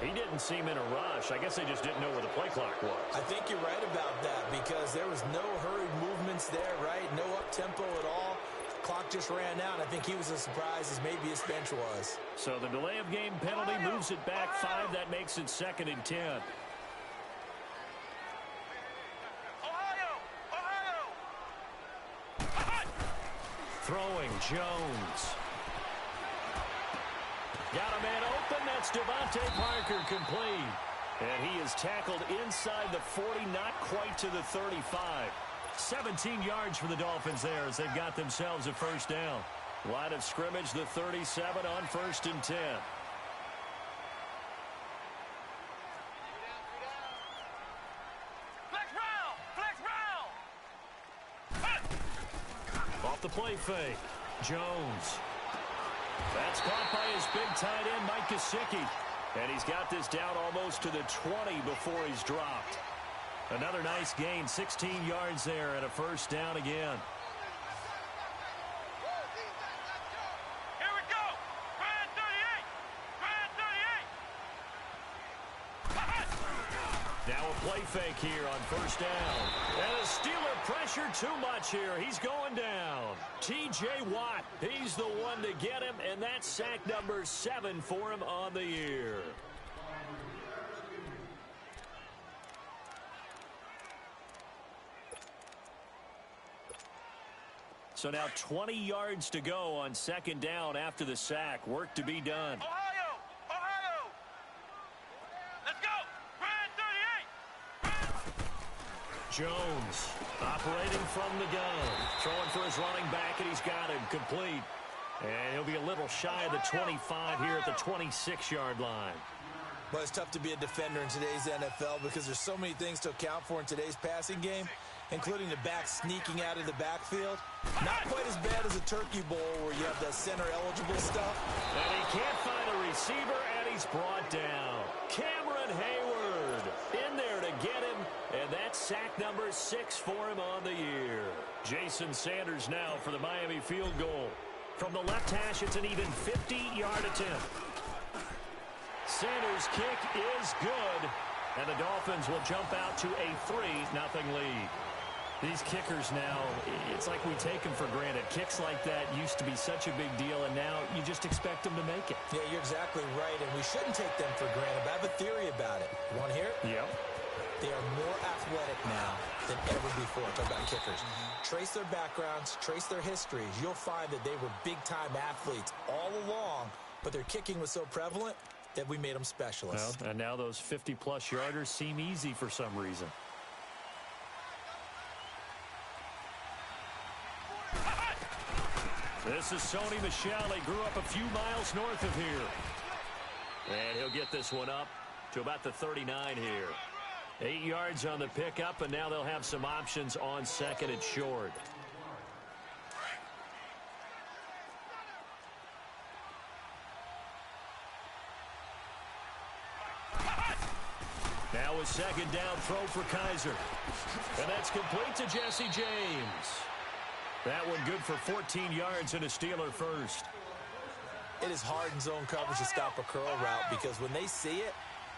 He didn't seem in a rush. I guess they just didn't know where the play clock was. I think you're right about that because there was no hurried movements there, right? No up-tempo at all. Clock just ran out. I think he was as surprised as maybe his bench was. So the delay of game penalty moves it back 5. That makes it 2nd and 10. Throwing Jones. Got a man open. That's Devontae Parker complete. And he is tackled inside the 40, not quite to the 35. 17 yards for the Dolphins there as they've got themselves a first down. Line of scrimmage, the 37 on 1st and 10. Off the play fake. Jones. That's caught by his big tight end, Mike Gesicki. And he's got this down almost to the 20 before he's dropped. Another nice gain, 16 yards there and a first down again. Here we go. Brand 38. Now a play fake here on first down. And a Steeler pressure too much here. He's going down. T.J. Watt, he's the one to get him, and that's sack number 7 for him on the year. So now 20 yards to go on 2nd down after the sack. Work to be done. Ohio! Ohio! Let's go! Brand 38! Jones operating from the gun. Throwing for his running back, and he's got him complete. And he'll be a little shy of the 25 here at the 26-yard line. Well, it's tough to be a defender in today's NFL because there's so many things to account for in today's passing game, including the back sneaking out of the backfield. Not quite as bad as a turkey bowl where you have the center-eligible stuff. And he can't find a receiver, and he's brought down. Cameron Hayward in there to get him, and that's sack number 6 for him on the year. Jason Sanders now for the Miami field goal. From the left hash, it's an even 50-yard attempt. Sanders' kick is good, and the Dolphins will jump out to a 3-0 lead. These kickers now, it's like we take them for granted. Kicks like that used to be such a big deal, and now you just expect them to make it. Yeah, you're exactly right, and we shouldn't take them for granted. But I have a theory about it. You want to hear it? Yep. They are more athletic now than ever before. Talk about kickers. Trace their backgrounds, trace their histories. You'll find that they were big-time athletes all along, but their kicking was so prevalent that we made them specialists. Well, and now those 50-plus yarders seem easy for some reason. This is Sony Michel. He grew up a few miles north of here. And he'll get this one up to about the 39 here. 8 yards on the pickup, and now they'll have some options on 2nd and short. Now a 2nd down throw for Kaiser. And that's complete to Jesse James. That one good for 14 yards and a Steeler first. It is hard in zone coverage to stop a curl route because when they see it,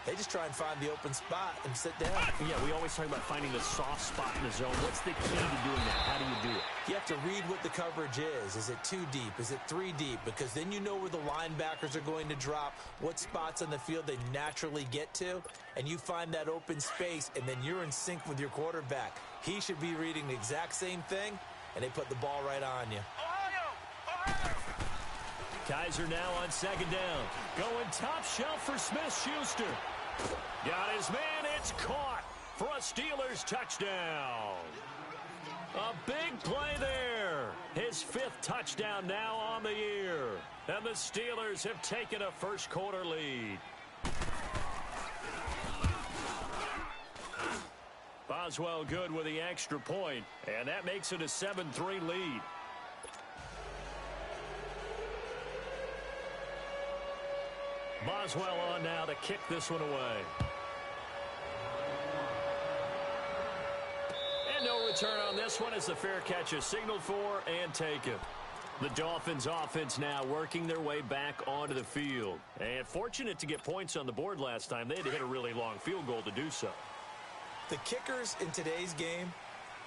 they just try and find the open spot and sit down. Yeah, we always talk about finding the soft spot in the zone. What's the key to doing that? How do you do it? You have to read what the coverage is. Is it 2 deep? Is it 3 deep? Because then you know where the linebackers are going to drop, what spots on the field they naturally get to, and you find that open space, and then you're in sync with your quarterback. He should be reading the exact same thing, and they put the ball right on you. Ohio! Ohio! Kaiser now on 2nd down. Going top shelf for Smith-Schuster. Got his man. It's caught for a Steelers touchdown. A big play there. His 5th touchdown now on the year. And the Steelers have taken a first-quarter lead. Boswell good with the extra point, and that makes it a 7-3 lead. Boswell on now to kick this one away. And no return on this one as the fair catch is signaled for and taken. The Dolphins offense now working their way back onto the field. And fortunate to get points on the board last time. They had to hit a really long field goal to do so. The kickers in today's game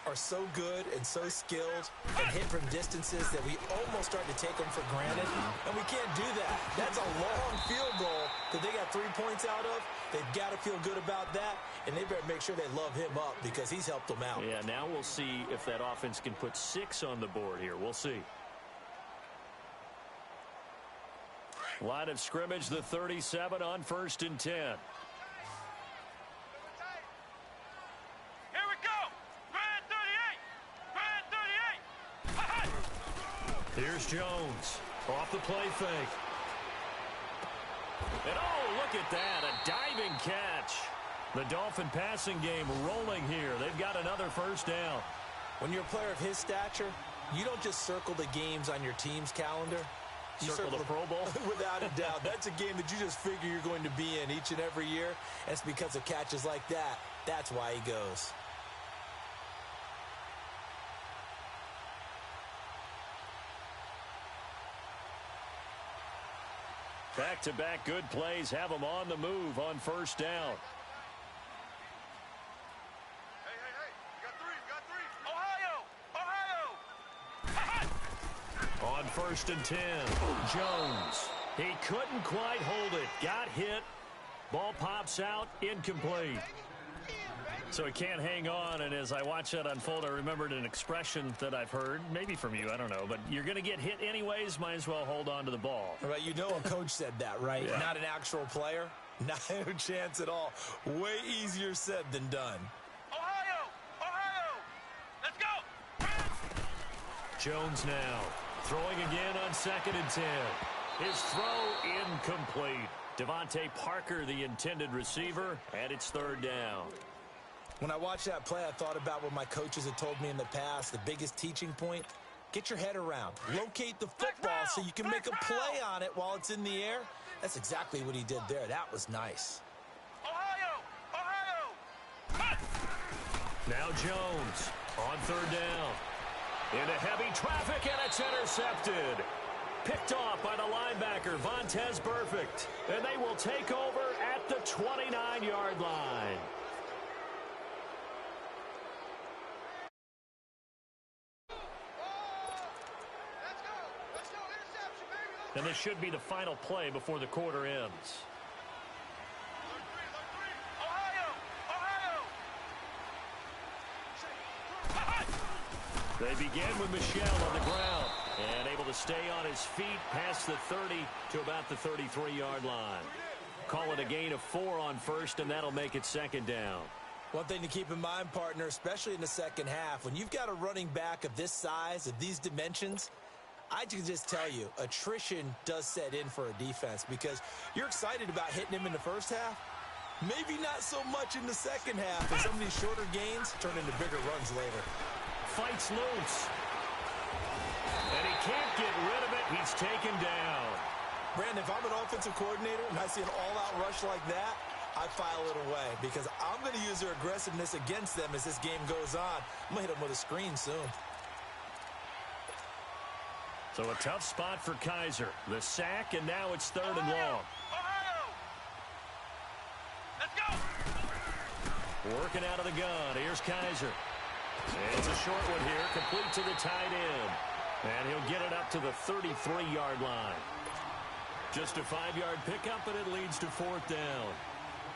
are so good and so skilled and hit from distances that we almost start to take them for granted. And we can't do that. That's a long field goal that they got 3 points out of. They've got to feel good about that, and they better make sure they love him up because he's helped them out. Yeah, now we'll see if that offense can put 6 on the board here. We'll see. Line of scrimmage, the 37 on 1st and 10. Here we go. Grand 38. Here's Jones. Off the play fake. And oh, look at that. A diving catch. The Dolphin passing game rolling here. They've got another first down. When you're a player of his stature, you don't just circle the games on your team's calendar. You Circle the Pro Bowl? Without a doubt. That's a game that you just figure you're going to be in each and every year. And it's because of catches like that. That's why he goes. Back-to-back good plays have them on the move on first down. Hey, you got three. Ohio. On 1st and 10, Jones. He couldn't quite hold it. Got hit. Ball pops out. Incomplete. So he can't hang on, and as I watch that unfold, I remembered an expression that I've heard, maybe from you, I don't know, but you're going to get hit anyways, might as well hold on to the ball. Right, you know a coach said that, right? Yeah. Not an actual player. Not a chance at all. Way easier said than done. Ohio. Let's go. Jones now throwing again on 2nd and 10. His throw incomplete. Devontae Parker, the intended receiver, and it's 3rd down. When I watched that play, I thought about what my coaches had told me in the past. The biggest teaching point, get your head around. Locate the football so you can make a play on it while it's in the air. That's exactly what he did there. That was nice. Ohio. Now Jones on 3rd down. Into heavy traffic, and it's intercepted. Picked off by the linebacker, Vontaze Burfict. And they will take over at the 29-yard line. And this should be the final play before the quarter ends. They begin with Michel on the ground and able to stay on his feet past the 30 to about the 33-yard line. Call it a gain of 4 on 1st, and that'll make it 2nd down. One thing to keep in mind, partner, especially in the second half, when you've got a running back of this size, of these dimensions, I can just tell you, attrition does set in for a defense because you're excited about hitting him in the first half. Maybe not so much in the second half, and some of these shorter gains turn into bigger runs later. Fights loose. And he can't get rid of it. He's taken down. Brandon, if I'm an offensive coordinator and I see an all-out rush like that, I file it away because I'm going to use their aggressiveness against them as this game goes on. I'm going to hit them with a screen soon. So a tough spot for Kaiser. The sack, and now it's 3rd and long. Ohio. Let's go. Working out of the gun. Here's Kaiser. It's a short one here, complete to the tight end. And he'll get it up to the 33-yard line. Just a 5-yard pickup, and it leads to 4th down.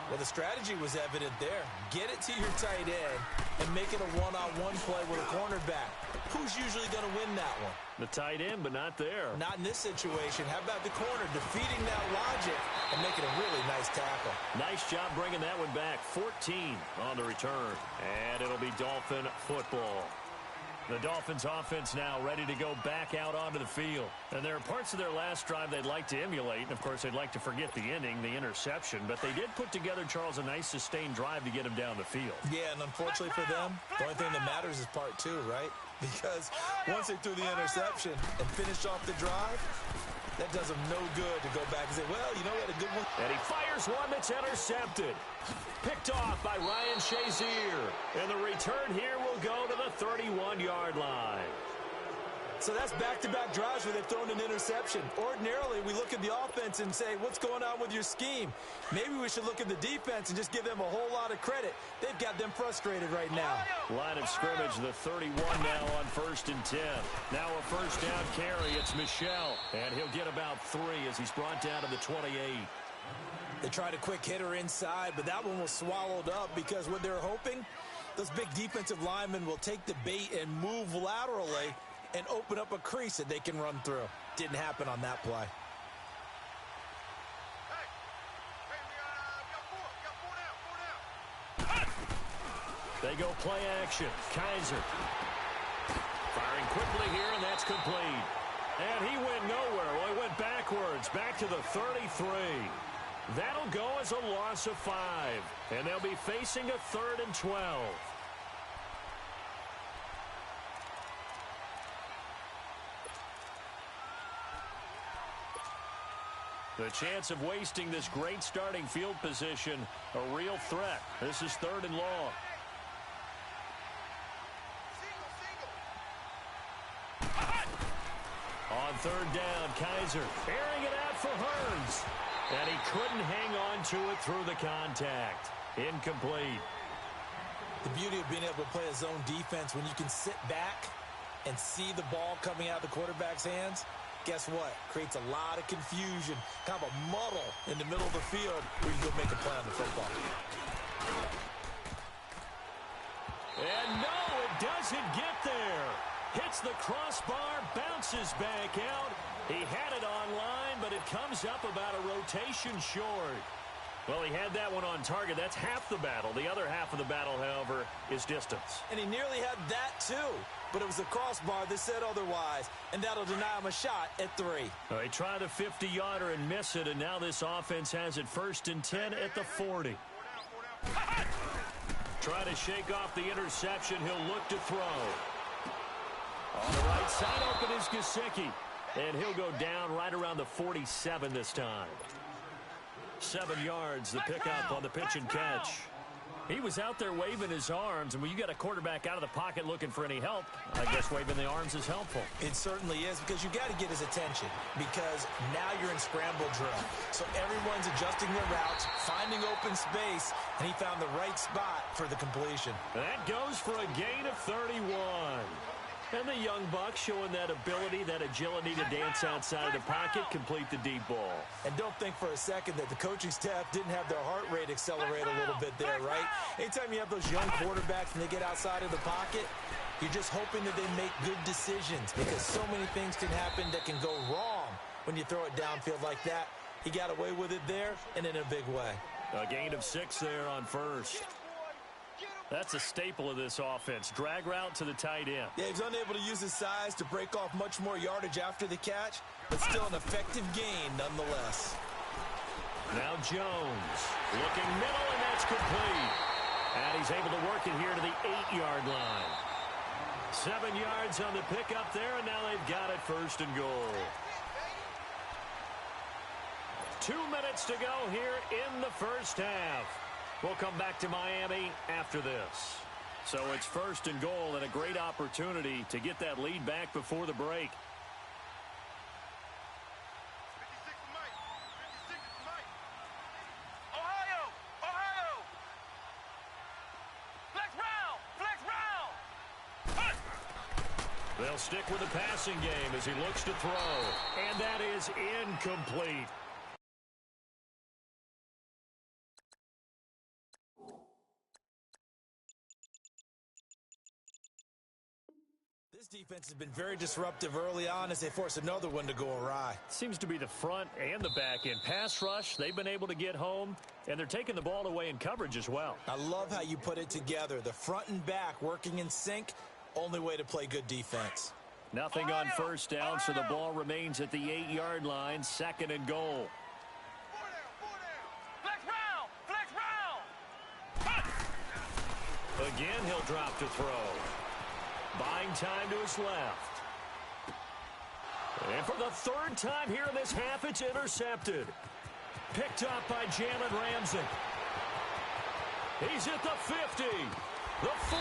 Well, the strategy was evident there. Get it to your tight end and make it a one-on-one play with a cornerback. Who's usually going to win that one? The tight end, but not there. Not in this situation. How about the corner defeating that logic and making a really nice tackle? Nice job bringing that one back. 14 on the return. And it'll be Dolphin football. The Dolphins offense now ready to go back out onto the field. And there are parts of their last drive they'd like to emulate. And, of course, they'd like to forget the inning, the interception. But they did put together, Charles, a nice sustained drive to get him down the field. Yeah, and unfortunately for them, the only thing that matters is part 2, right? Because once they threw the interception and finished off the drive, that does them no good to go back and say, well, you know, we had a good one. And he fires one that's intercepted. Picked off by Ryan Shazier. And the return here will go to the 31-yard line. So that's back-to-back drives where they've thrown an interception. Ordinarily, we look at the offense and say, what's going on with your scheme? Maybe we should look at the defense and just give them a whole lot of credit. They've got them frustrated right now. Line of scrimmage, the 31 now on 1st and 10. Now a first down carry. It's Michel, and he'll get about 3 as he's brought down to the 28. They tried a quick hitter inside, but that one was swallowed up because what they're hoping, those big defensive linemen will take the bait and move laterally and open up a crease that they can run through. Didn't happen on that play. They go play action. Kaiser firing quickly here, and that's complete. And he went nowhere. Well, he went backwards, back to the 33. That'll go as a loss of 5, and they'll be facing a 3rd and 12. The chance of wasting this great starting field position, a real threat. This is 3rd and long. On 3rd down, Kaiser airing it out for Hearns. And he couldn't hang on to it through the contact. Incomplete. The beauty of being able to play a zone defense when you can sit back and see the ball coming out of the quarterback's hands, guess what? Creates a lot of confusion, kind of a muddle in the middle of the field where you go make a play on the football. And no, it doesn't get there. Hits the crossbar, bounces back out. He had it online, but it comes up about a rotation short. Well, he had that one on target. That's half the battle. The other half of the battle, however, is distance. And he nearly had that, too. But it was the crossbar that said otherwise, and that'll deny him a shot at 3. Well, he tried a 50-yarder and miss it, and now this offense has it 1st and 10 at the 40. Try to shake off the interception. He'll look to throw. On the right side, open is Gesicki. And he'll go down right around the 47 this time. 7 yards, the pickup on the pitch and catch. He was out there waving his arms, and when you got a quarterback out of the pocket looking for any help, I guess waving the arms is helpful. It certainly is, because you got to get his attention, because now you're in scramble drill. So everyone's adjusting their routes, finding open space, and he found the right spot for the completion. That goes for a gain of 31. And the young buck showing that ability, that agility to dance outside of the pocket, complete the deep ball. And don't think for a second that the coaching staff didn't have their heart rate accelerate a little bit there, right? Anytime you have those young quarterbacks and they get outside of the pocket, you're just hoping that they make good decisions, because so many things can happen that can go wrong when you throw it downfield like that. He got away with it there and in a big way. A gain of 6 there on first. That's a staple of this offense. Drag route to the tight end. Yeah, he's unable to use his size to break off much more yardage after the catch, but still an effective gain nonetheless. Now Jones looking middle, and that's complete. And he's able to work it here to the 8-yard line. 7 yards on the pickup there, and now they've got it 1st and goal. 2 minutes to go here in the first half. We'll come back to Miami after this. So it's 1st and goal, and a great opportunity to get that lead back before the break. 56 to Mike. 56 to Mike. Ohio! Ohio! Flex round! Flex round! Punt! They'll stick with the passing game as he looks to throw. And that is incomplete. This defense has been very disruptive early on as they force another one to go awry. Seems to be the front and the back end. Pass rush, they've been able to get home, and they're taking the ball away in coverage as well. I love how you put it together. The front and back working in sync, only way to play good defense. Nothing on first down, so the ball remains at the 8-yard line, 2nd and goal. 4 down! Flex round! Flex round! Punt! Again, he'll drop to throw. Buying time to his left. And for the 3rd time here in this half, it's intercepted. Picked up by Jalen Ramsey. He's at the 50, the 40,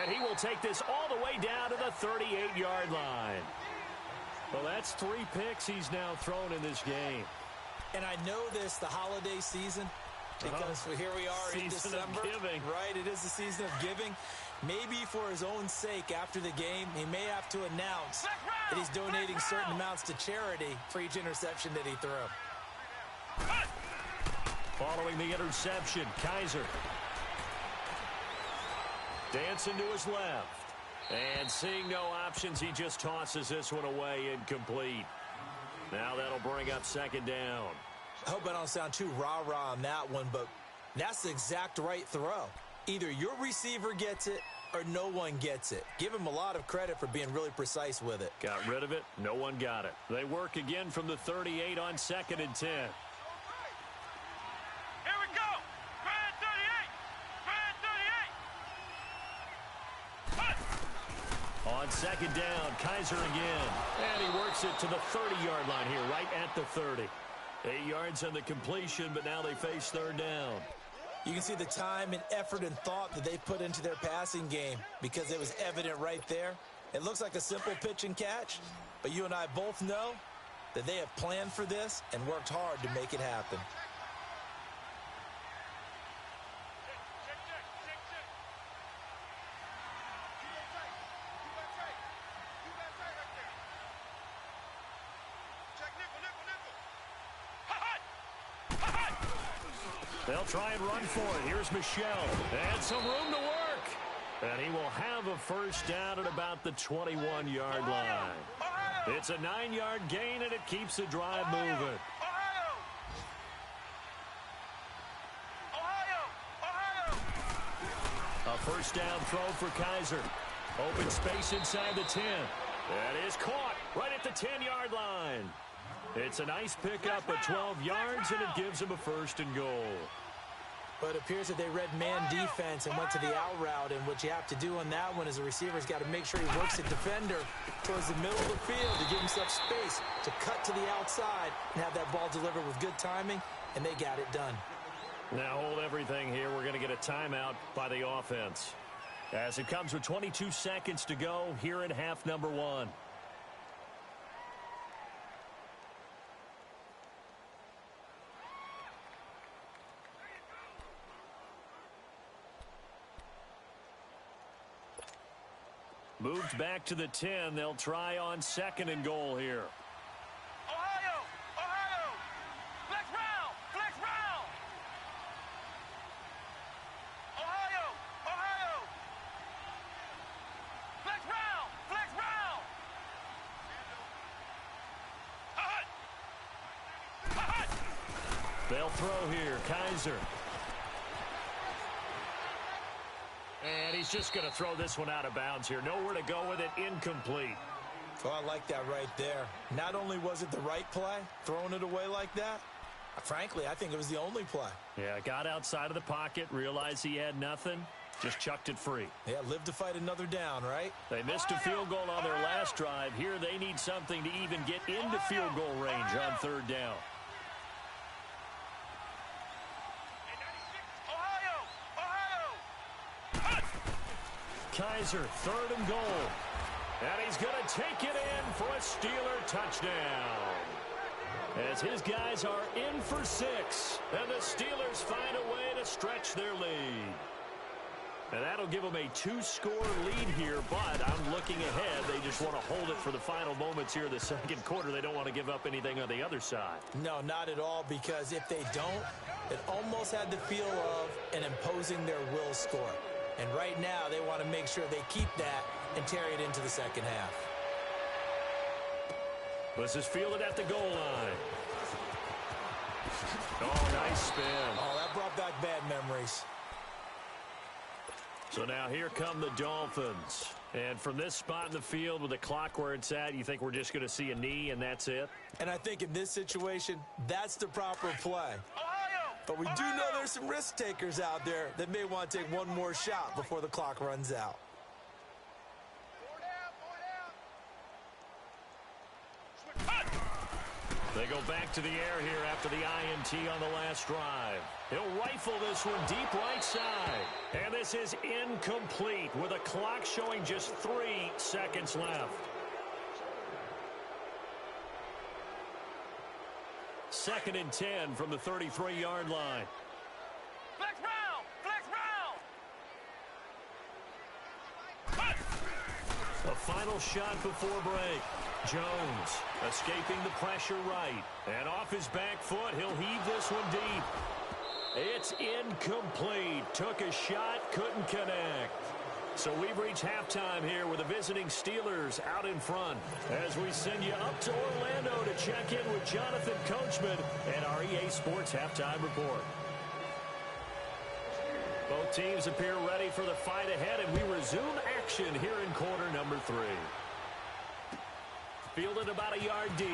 and he will take this all the way down to the 38-yard line. Well, that's 3 picks he's now thrown in this game. And I know this, the holiday season, because here we are in December. Giving. Right, it is the season of giving. Maybe for his own sake after the game, he may have to announce that he's donating certain amounts to charity for each interception that he threw. Following the interception, Kaiser. Dancing to his left. And seeing no options, he just tosses this one away incomplete. Now that'll bring up second down. I hope I don't sound too rah-rah on that one, but that's the exact right throw. Either your receiver gets it or no one gets it. Give him a lot of credit for being really precise with it. Got rid of it. No one got it. They work again from the 38 on 2nd and 10. Here we go. Brand 38. Brand 38. On 2nd down, Kaiser again. And he works it to the 30-yard line here, right at the 30. 8 yards on the completion, but now they face 3rd down. You can see the time and effort and thought that they put into their passing game because it was evident right there. It looks like a simple pitch and catch, but you and I both know that they have planned for this and worked hard to make it happen. They'll try and run for it. Here's Michelle. And some room to work. And he will have a first down at about the 21-yard line. It's a 9-yard gain, and it keeps the drive moving. A first down throw for Kaiser. Open space inside the 10. That is caught right at the 10-yard line. It's a nice pickup of 12 yards, and it gives him a 1st and goal. But it appears that they read man defense and went to the out route, and what you have to do on that one is the receiver's got to make sure he works the defender towards the middle of the field to give himself space to cut to the outside and have that ball delivered with good timing, and they got it done. Now hold everything here. We're going to get a timeout by the offense. As it comes with 22 seconds to go here in half number 1. Moved back to the 10. They'll try on 2nd and goal here. Ohio! Ohio! Flex round! Flex round! Ohio! Ohio! Flex round! Flex round! Hut! Hut! They'll throw here. Kaiser. And he's just going to throw this one out of bounds here. Nowhere to go with it. Incomplete. Oh, I like that right there. Not only was it the right play, throwing it away like that, frankly, I think it was the only play. Yeah, got outside of the pocket, realized he had nothing, just chucked it free. Yeah, live to fight another down, right? They missed a field goal on their last drive. Here they need something to even get into field goal range on 3rd down. Kaiser, 3rd and goal. And he's going to take it in for a Steeler touchdown. As his guys are in for 6. And the Steelers find a way to stretch their lead. And that'll give them a 2-score lead here, but I'm looking ahead. They just want to hold it for the final moments here of the 2nd quarter. They don't want to give up anything on the other side. No, not at all, because if they don't, it almost had the feel of an imposing their will score. And right now, they want to make sure they keep that and carry it into the 2nd half. This is fielded at the goal line. Oh, nice spin. Oh, that brought back bad memories. So now here come the Dolphins. And from this spot in the field with the clock where it's at, you think we're just going to see a knee and that's it? And I think in this situation, that's the proper play. But we do know there's some risk takers out there that may want to take one more shot before the clock runs out. They go back to the air here after the INT on the last drive. He'll rifle this one deep right side. And this is incomplete with a clock showing just 3 seconds left. Second and 10 from the 33-yard line. Flex round! Flex round! A final shot before break. Jones escaping the pressure right. And off his back foot, he'll heave this one deep. It's incomplete. Took a shot, couldn't connect. So we've reached halftime here with the visiting Steelers out in front. As we send you up to Orlando to check in with Jonathan Coachman and our EA Sports Halftime Report. Both teams appear ready for the fight ahead, and we resume action here in quarter number 3. Fielded about a yard deep.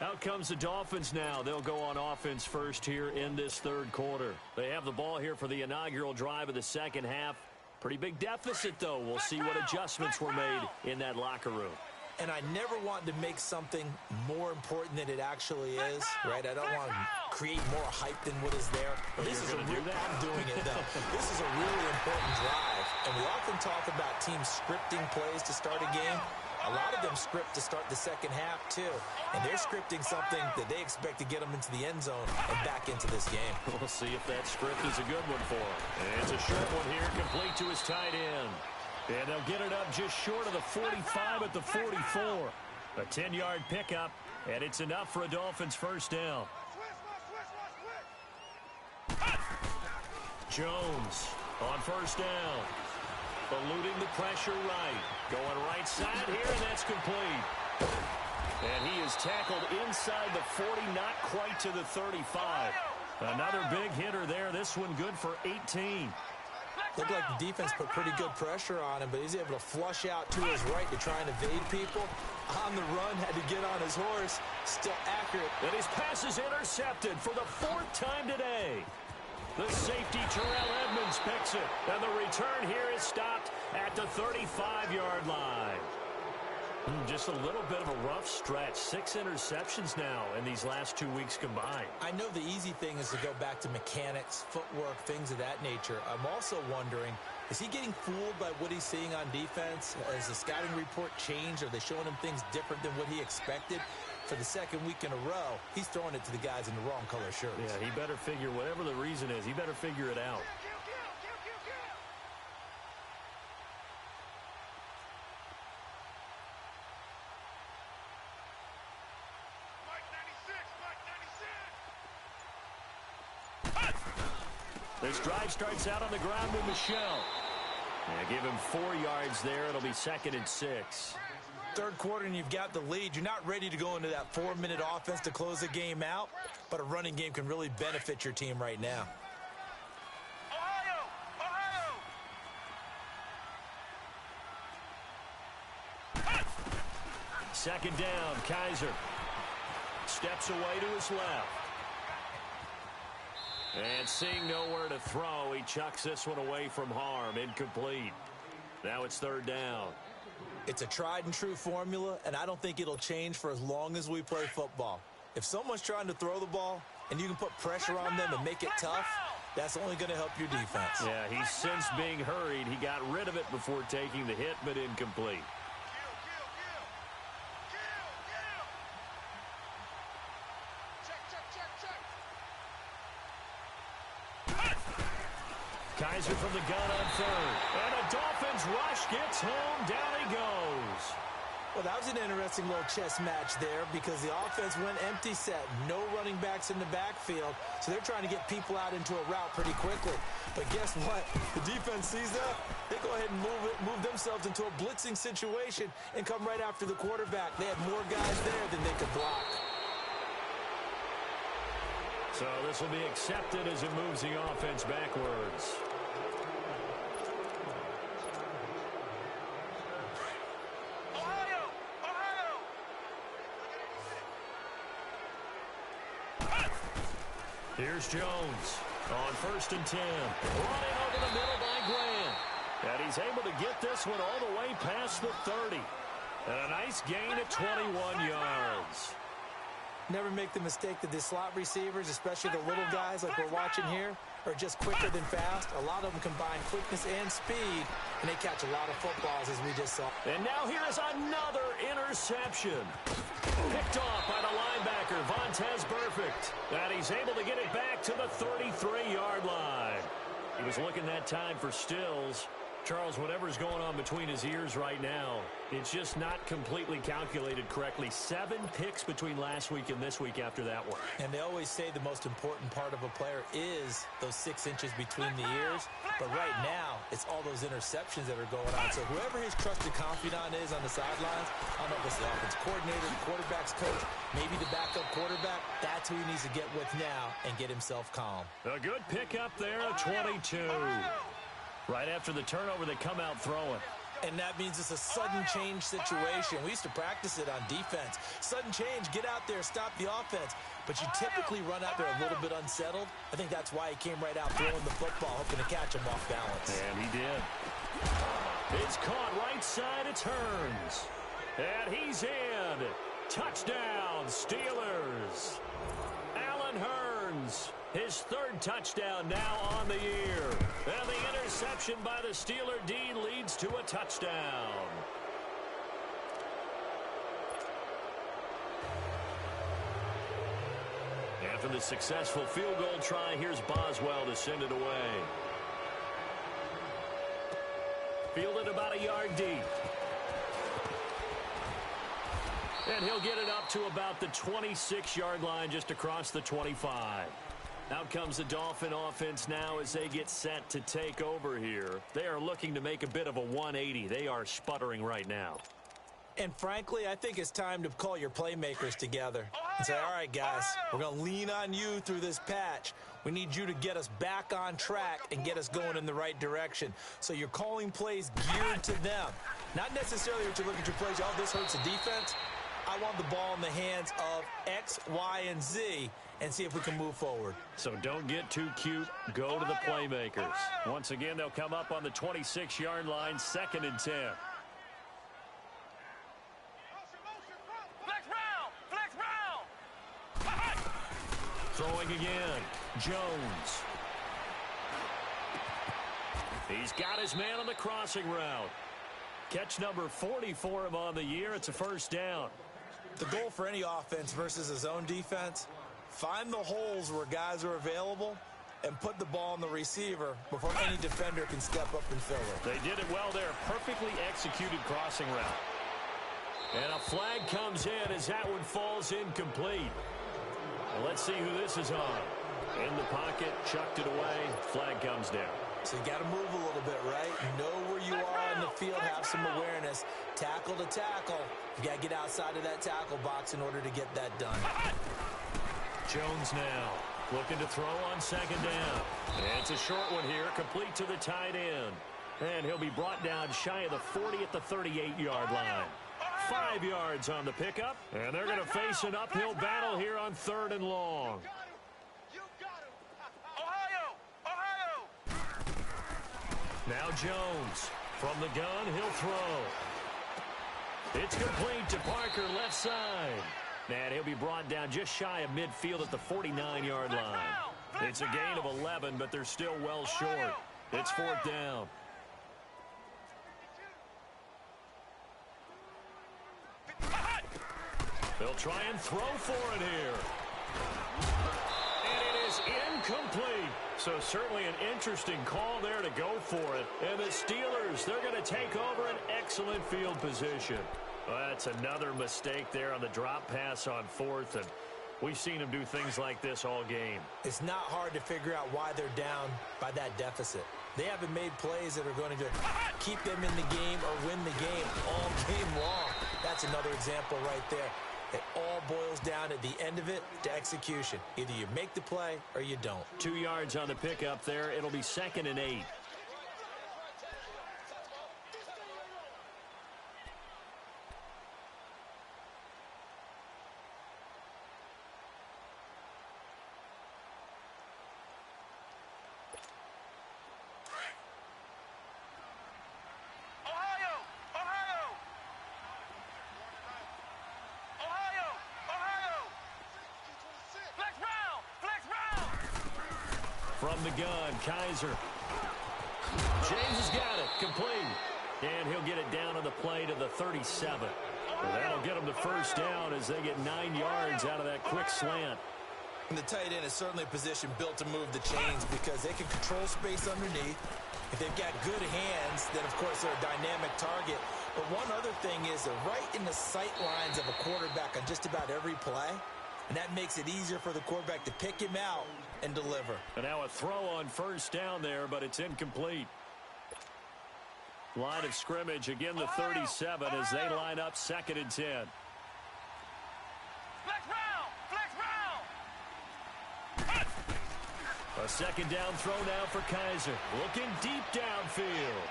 Out comes the Dolphins now. They'll go on offense first here in this third quarter. They have the ball here for the inaugural drive of the second half. Pretty big deficit, though. We'll see what adjustments were made in that locker room. And I never want to make something more important than it actually is, right? I don't want to create more hype than what is there. But this is I'm doing it, though. This is a really important drive. And we often talk about teams scripting plays to start a game. A lot of them script to start the second half, too. And they're scripting something that they expect to get them into the end zone and back into this game. We'll see if that script is a good one for them. And it's a short one here, complete to his tight end. And they'll get it up just short of the 45 at the 44. A 10-yard pickup, and it's enough for a Dolphins first down. Jones on first down. Eluding the pressure right. Going right side here, and that's complete. And he is tackled inside the 40, not quite to the 35. Another big hitter there. This one good for 18. Looked like the defense put pretty good pressure on him, but he's able to flush out to his right to try and evade people. On the run, had to get on his horse. Still accurate. And his pass is intercepted for the 4th time today. The safety, Terrell Edmonds, picks it. And the return here is stopped at the 35-yard line. Just a little bit of a rough stretch. 6 interceptions now in these last 2 weeks combined. I know the easy thing is to go back to mechanics, footwork, things of that nature. I'm also wondering, is he getting fooled by what he's seeing on defense? Has the scouting report changed? Are they showing him things different than what he expected? For the second week in a row, he's throwing it to the guys in the wrong color shirts. Yeah, he better figure, whatever the reason is, he better figure it out. This drive starts out on the ground with Michelle. Yeah, give him 4 yards there. It'll be 2nd and 6. Third quarter and you've got the lead. You're not ready to go into that 4-minute offense to close the game out, but a running game can really benefit your team right now. Ohio! Second down, Kaiser. Steps away to his left. And seeing nowhere to throw, he chucks this one away from harm. Incomplete. Now it's 3rd down. It's a tried-and-true formula, and I don't think it'll change for as long as we play football. If someone's trying to throw the ball and you can put pressure on them and make it tough, that's only going to help your defense. Yeah, he's since being hurried. He got rid of it before taking the hit, but incomplete. Kaiser from the gun on 3rd. And a Dolphins rush gets home. Down he goes. Well, that was an interesting little chess match there because the offense went empty set. No running backs in the backfield, so they're trying to get people out into a route pretty quickly. But guess what? The defense sees that. They go ahead and move themselves into a blitzing situation and come right after the quarterback. They had more guys there than they could block. So this will be accepted as it moves the offense backwards. Ohio! Here's Jones on 1st and 10. Running over the middle by Grant. And he's able to get this one all the way past the 30. And a nice gain at 21 yards. Never make the mistake that the slot receivers, especially the little guys like we're watching here, are just quicker than fast. A lot of them combine quickness and speed, and they catch a lot of footballs, as we just saw. And now here is another interception. Picked off by the linebacker, Vontaze Burfict. And he's able to get it back to the 33-yard line. He was looking that time for Stills. Charles, whatever's going on between his ears right now, it's just not completely calculated correctly. 7 picks between last week and this week after that one. And they always say the most important part of a player is those 6 inches between the ears. But right now, it's all those interceptions that are going on. So whoever his trusted confidant is on the sidelines, I don't know if it's the offense coordinator, the quarterback's coach, maybe the backup quarterback, that's who he needs to get with now and get himself calm. A good pickup there, 22. Right after the turnover, they come out throwing. And that means it's a sudden change situation. We used to practice it on defense. Sudden change, get out there, stop the offense. But you typically run out there a little bit unsettled. I think that's why he came right out throwing the football, hoping to catch him off balance. And he did. It's caught right side, it's Hearns. And he's in. Touchdown, Steelers. Allen Hearns. His 3rd touchdown now on the year. And the interception by the Steeler D leads to a touchdown. After the successful field goal try, here's Boswell to send it away. Fielded about a yard deep. And he'll get it up to about the 26-yard line, just across the 25. Out comes the Dolphin offense now as they get set to take over here. They are looking to make a bit of a 180. They are sputtering right now. And frankly, I think it's time to call your playmakers together and say, all right, guys, we're going to lean on you through this patch. We need you to get us back on track and get us going in the right direction. So you're calling plays geared to them. Not necessarily that you look at your plays, oh, this hurts the defense. I want the ball in the hands of X, Y, and Z and see if we can move forward. So don't get too cute. Go to the playmakers. Once again, they'll come up on the 26-yard line, 2nd and 10. Flex round! Throwing again. Jones. He's got his man on the crossing route. Catch number 40 for him on the year. It's a 1st down. The goal for any offense versus a zone defense, find the holes where guys are available and put the ball on the receiver before any defender can step up and fill it. They did it well there. Perfectly executed crossing route. And a flag comes in as that one falls incomplete. Well, let's see who this is on. In the pocket, chucked it away. Flag comes down. So you got to move a little bit, right? Know where you are in the field, have some awareness. Tackle to tackle. You got to get outside of that tackle box in order to get that done. Jones now looking to throw on 2nd down. And it's a short one here, complete to the tight end. And he'll be brought down shy of the 40 at the 38-yard line. 5 yards on the pickup, and they're going to face an uphill battle here on 3rd and long. Now Jones from the gun, he'll throw. It's complete to Parker, left side. And he'll be brought down just shy of midfield at the 49-yard line. It's a gain of 11, but they're still well short. It's 4th down. They'll try and throw for it here. And it is incomplete. So certainly an interesting call there to go for it. And the Steelers, they're going to take over an excellent field position. Well, that's another mistake there on the drop pass on 4th. And we've seen them do things like this all game. It's not hard to figure out why they're down by that deficit. They haven't made plays that are going to keep them in the game or win the game all game long. That's another example right there. It all boils down at the end of it to execution. Either you make the play or you don't. 2 yards on the pickup there. It'll be 2nd and 8. From the gun, Kaiser. James has got it. Complete. And he'll get it down on the play to the 37. Well, that'll get them the first down as they get 9 yards out of that quick slant. And the tight end is certainly a position built to move the chains because they can control space underneath. If they've got good hands, then, of course, they're a dynamic target. But one other thing is they're right in the sight lines of a quarterback on just about every play. And that makes it easier for the quarterback to pick him out and deliver. And now a throw on first down there, but it's incomplete. Line of scrimmage, again the 37 as they line up 2nd and 10. Flex round! Flex round! A 2nd down throw now for Kaiser. Looking deep downfield.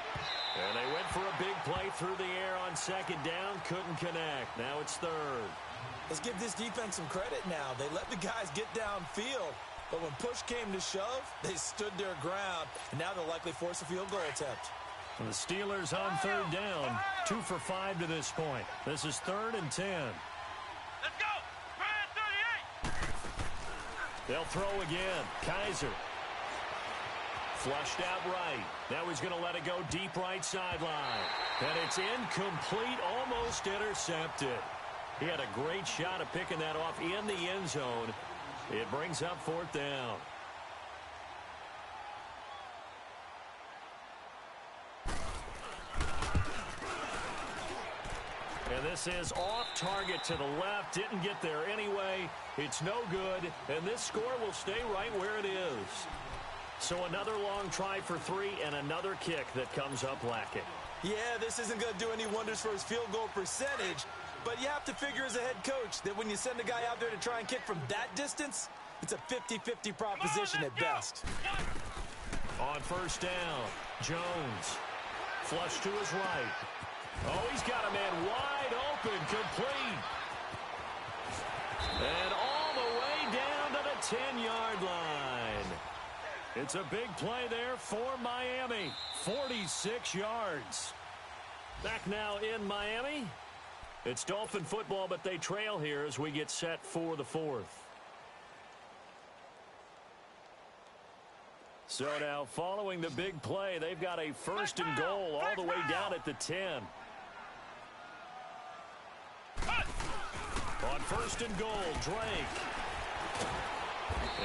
And they went for a big play through the air on 2nd down. Couldn't connect. Now it's 3rd. Let's give this defense some credit now. They let the guys get downfield. But when push came to shove, they stood their ground. And now they'll likely force a field goal attempt. And the Steelers on 3rd down. 2 for 5 to this point. This is 3rd and 10. Let's go! Red 38! They'll throw again. Kaiser. Flushed out right. Now he's going to let it go deep right sideline. And it's incomplete, almost intercepted. He had a great shot at picking that off in the end zone. It brings up 4th down. And this is off target to the left. Didn't get there anyway. It's no good. And this score will stay right where it is. So another long try for 3 and another kick that comes up lacking. Yeah, this isn't going to do any wonders for his field goal percentage. But you have to figure as a head coach that when you send a guy out there to try and kick from that distance, it's a 50-50 proposition at best. On first down, Jones. Flush to his right. Oh, he's got a man wide open, complete. And all the way down to the 10-yard line. It's a big play there for Miami. 46 yards. Back now in Miami. It's Dolphin football, but they trail here as we get set for the 4th. So now following the big play, they've got a 1st and goal all the way down at the 10. On 1st and goal, Drake.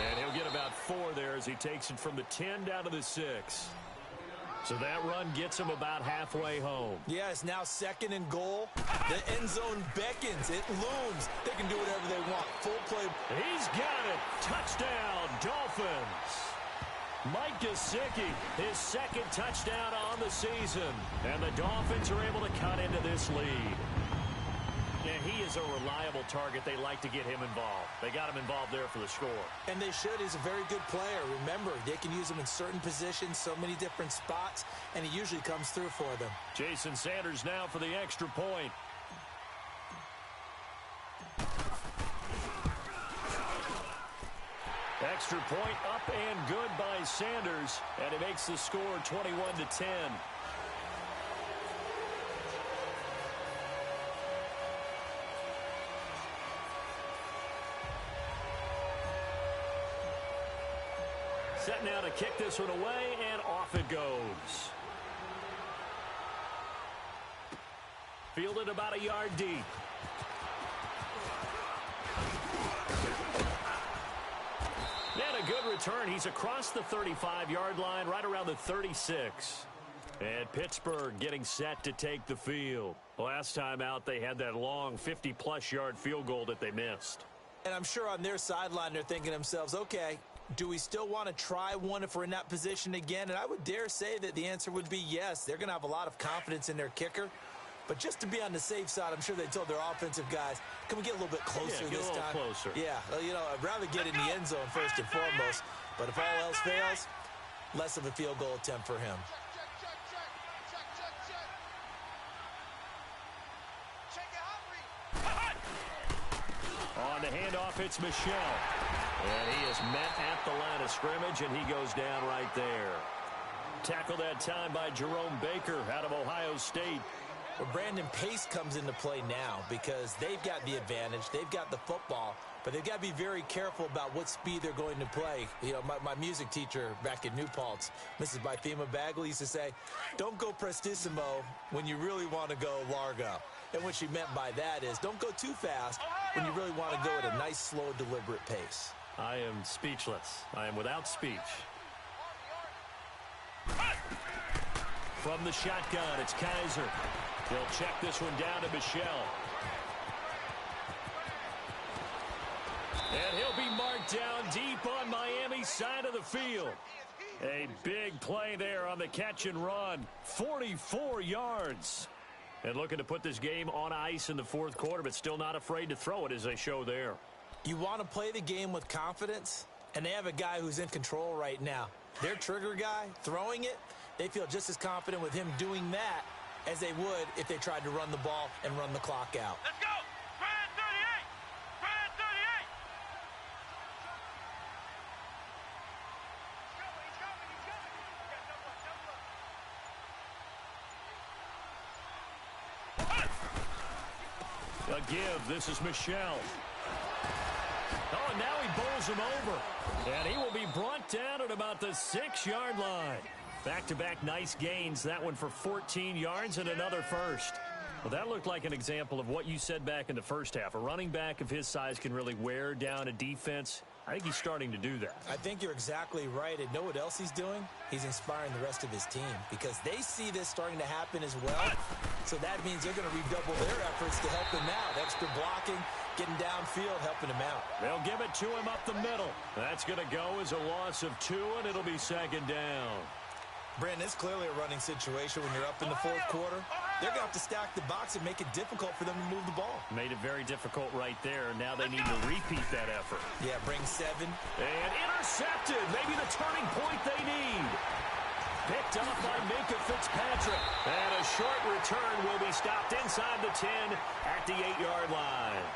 And he'll get about 4 there as he takes it from the 10 down to the 6. So that run gets him about halfway home. Yeah, it's now 2nd and goal. The end zone beckons. It looms. They can do whatever they want. Full play. He's got it. Touchdown, Dolphins. Mike Gesicki, his 2nd touchdown on the season. And the Dolphins are able to cut into this lead. And he is a reliable target. They like to get him involved. They got him involved there for the score. And they should. He's a very good player. Remember, they can use him in certain positions, so many different spots, and he usually comes through for them. Jason Sanders now for the extra point. Extra point up and good by Sanders, and it makes the score 21-10. Set now to kick this one away, and off it goes. Fielded about a yard deep. And a good return. He's across the 35-yard line, right around the 36. And Pittsburgh getting set to take the field. Last time out, they had that long 50-plus yard field goal that they missed. And I'm sure on their sideline, they're thinking to themselves, okay, do we still want to try one if we're in that position again? And I would dare say that the answer would be yes. They're going to have a lot of confidence in their kicker. But just to be on the safe side, I'm sure they told their offensive guys, can we get a little bit closer this time? Closer. Yeah, you know, I'd rather get in the end zone first and foremost. But if all else fails, less of a field goal attempt for him. On the handoff, it's Michelle. And he is met at the line of scrimmage, and he goes down right there. Tackled that time by Jerome Baker out of Ohio State. Well, Brandon, pace comes into play now because they've got the advantage. They've got the football. But they've got to be very careful about what speed they're going to play. You know, my music teacher back in New Paltz, Mrs. Bythema Bagley, used to say, don't go prestissimo when you really want to go largo. And what she meant by that is don't go too fast when you really want to go at a nice, slow, deliberate pace. I am speechless. I am without speech. From the shotgun, it's Kaiser. He'll check this one down to Michelle. And he'll be marked down deep on Miami's side of the field. A big play there on the catch and run. 44 yards. And looking to put this game on ice in the fourth quarter, but still not afraid to throw it as they show there. You want to play the game with confidence, and they have a guy who's in control right now. Their trigger guy, throwing it, they feel just as confident with him doing that as they would if they tried to run the ball and run the clock out. Let's go! Brand 38! Brand 38! A give. This is Michelle. Oh, and now he bowls him over. And he will be brought down at about the 6-yard line. Back-to-back nice gains. That one for 14 yards and another first. Well, that looked like an example of what you said back in the first half. A running back of his size can really wear down a defense. I think he's starting to do that. I think you're exactly right. And know what else he's doing? He's inspiring the rest of his team because they see this starting to happen as well. So that means they're going to redouble their efforts to help him out. Extra blocking, getting downfield, helping him out. They'll give it to him up the middle. That's going to go as a loss of 2, and it'll be second down. Brandon, it's clearly a running situation when you're up in the fourth quarter. They're going to have to stack the box and make it difficult for them to move the ball. Made it very difficult right there. Now they need to repeat that effort. Yeah, bring 7. And intercepted. Maybe the turning point they need. Picked up by Minka Fitzpatrick. And a short return will be stopped inside the 10 at the 8-yard line.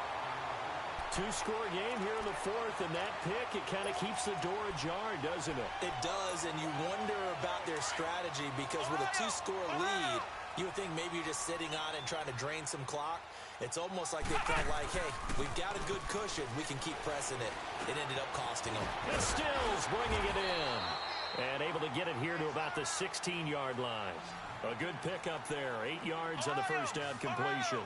2-score game here in the fourth, and that pick, it kind of keeps the door ajar, doesn't it? It does, and you wonder about their strategy because with a 2-score lead, you would think maybe you're just sitting on it and trying to drain some clock. It's almost like they felt like, hey, we've got a good cushion. We can keep pressing it. It ended up costing them. And Stills bringing it in. And able to get it here to about the 16-yard line. A good pick up there. 8 yards on the first down completion.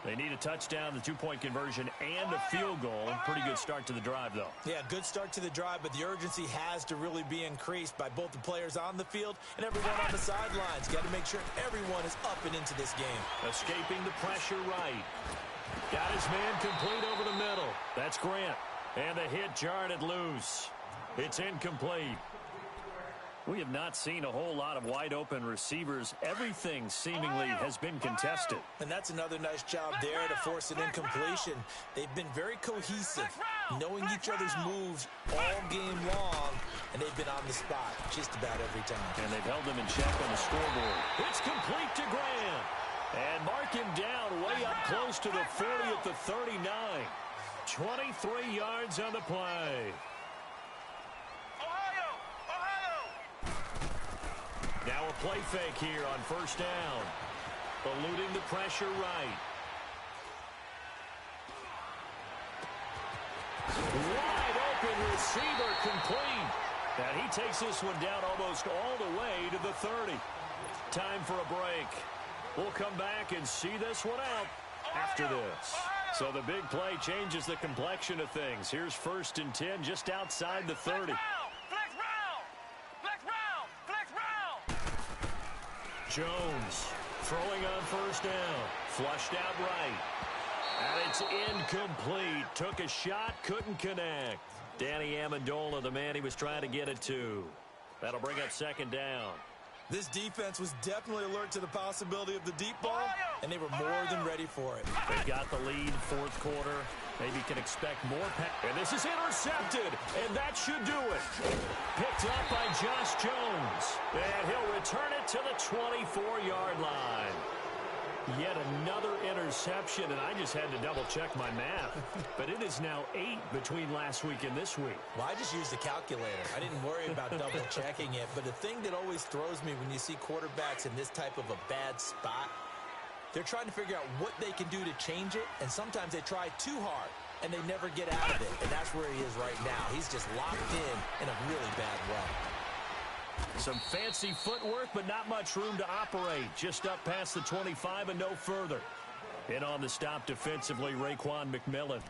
They need a touchdown, the 2-point conversion, and a field goal. Pretty good start to the drive, though. Yeah, good start to the drive, but the urgency has to really be increased by both the players on the field and everyone on the sidelines. Got to make sure everyone is up and into this game. Escaping the pressure right. Got his man complete over the middle. That's Grant. And the hit jarred it loose. It's incomplete. We have not seen a whole lot of wide-open receivers. Everything seemingly has been contested. And that's another nice job there to force an incompletion. They've been very cohesive, knowing each other's moves all game long, and they've been on the spot just about every time. And they've held them in check on the scoreboard. It's complete to Grant. And mark him down way up close to the 40 at the 39. 23 yards on the play. Now a play fake here on first down. Eluding the pressure right. Wide open receiver complete. And he takes this one down almost all the way to the 30. Time for a break. We'll come back and see this one out after this. So the big play changes the complexion of things. Here's 1st and 10 just outside the 30. Jones throwing on first down. Flushed out right. And it's incomplete. Took a shot, couldn't connect. Danny Amendola, the man he was trying to get it to. That'll bring up second down. This defense was definitely alert to the possibility of the deep ball, and they were more than ready for it. They've got the lead, fourth quarter. Maybe can expect more. And this is intercepted, and that should do it. Picked up by Josh Jones. And he'll return it to the 24-yard line. Yet another interception, and I just had to double-check my math. But it is now 8 between last week and this week. Well, I just used a calculator. I didn't worry about double-checking it. But the thing that always throws me when you see quarterbacks in this type of a bad spot, they're trying to figure out what they can do to change it, and sometimes they try too hard. and they never get out of it. And that's where he is right now. He's just locked in a really bad way. Some fancy footwork, but not much room to operate. Just up past the 25 and no further. In on the stop defensively, Raekwon McMillan.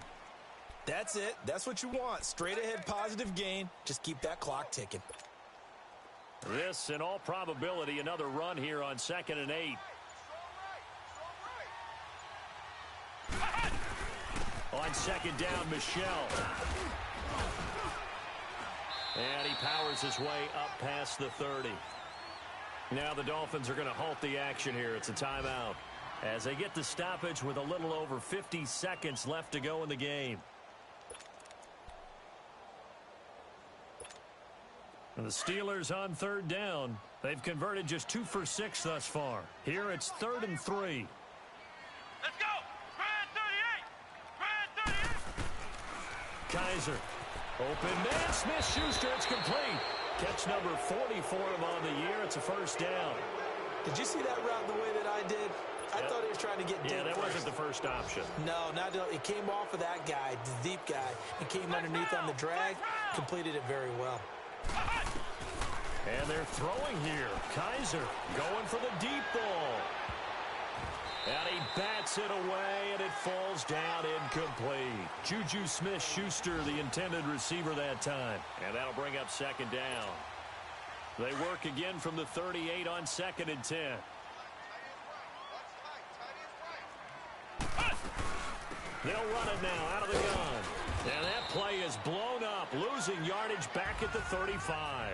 That's it. That's what you want. Straight ahead positive gain. Just keep that clock ticking. This, in all probability, another run here on 2nd and 8. On 2nd down, Michel. And he powers his way up past the 30. Now the Dolphins are going to halt the action here. It's a timeout as they get the stoppage with a little over 50 seconds left to go in the game. And the Steelers on 3rd down. They've converted just 2 for 6 thus far. Here it's 3rd and 3. Let's go! Brad 38! Brad 38! Kaiser. Open man. Smith-Schuster. It's complete. Catch number 40 for him on the year. It's a 1st down. Did you see that route the way that I did? I thought he was trying to get deep. Yeah, that first. wasn't the first option. No, not it came off of that guy, the deep guy, and came underneath on the drag, completed it very well. And they're throwing here. Kaiser going for the deep ball. And he bats it away, and it falls down incomplete. Juju Smith-Schuster, the intended receiver that time. And that'll bring up 2nd down. They work again from the 38 on 2nd and 10. They'll run it now out of the gun. And that play is blown up, losing yardage back at the 35.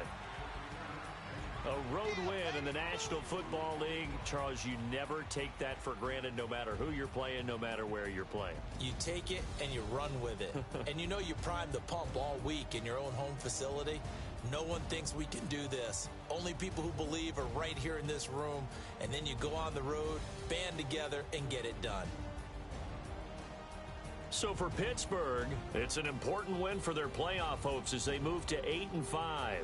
A road win in the National Football League. Charles, you never take that for granted no matter who you're playing, no matter where you're playing. You take it and you run with it. And you know you primed the pump all week in your own home facility. No one thinks we can do this. Only people who believe are right here in this room. And then you go on the road, band together, and get it done. So for Pittsburgh, it's an important win for their playoff hopes as they move to 8-5.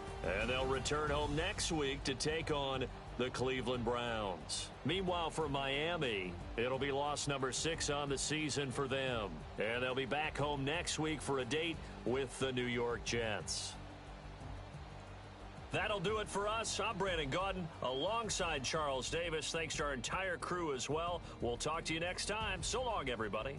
And they'll return home next week to take on the Cleveland Browns. Meanwhile, for Miami, it'll be loss number 6 on the season for them. And they'll be back home next week for a date with the New York Jets. That'll do it for us. I'm Brandon Gaudin alongside Charles Davis. Thanks to our entire crew as well. We'll talk to you next time. So long, everybody.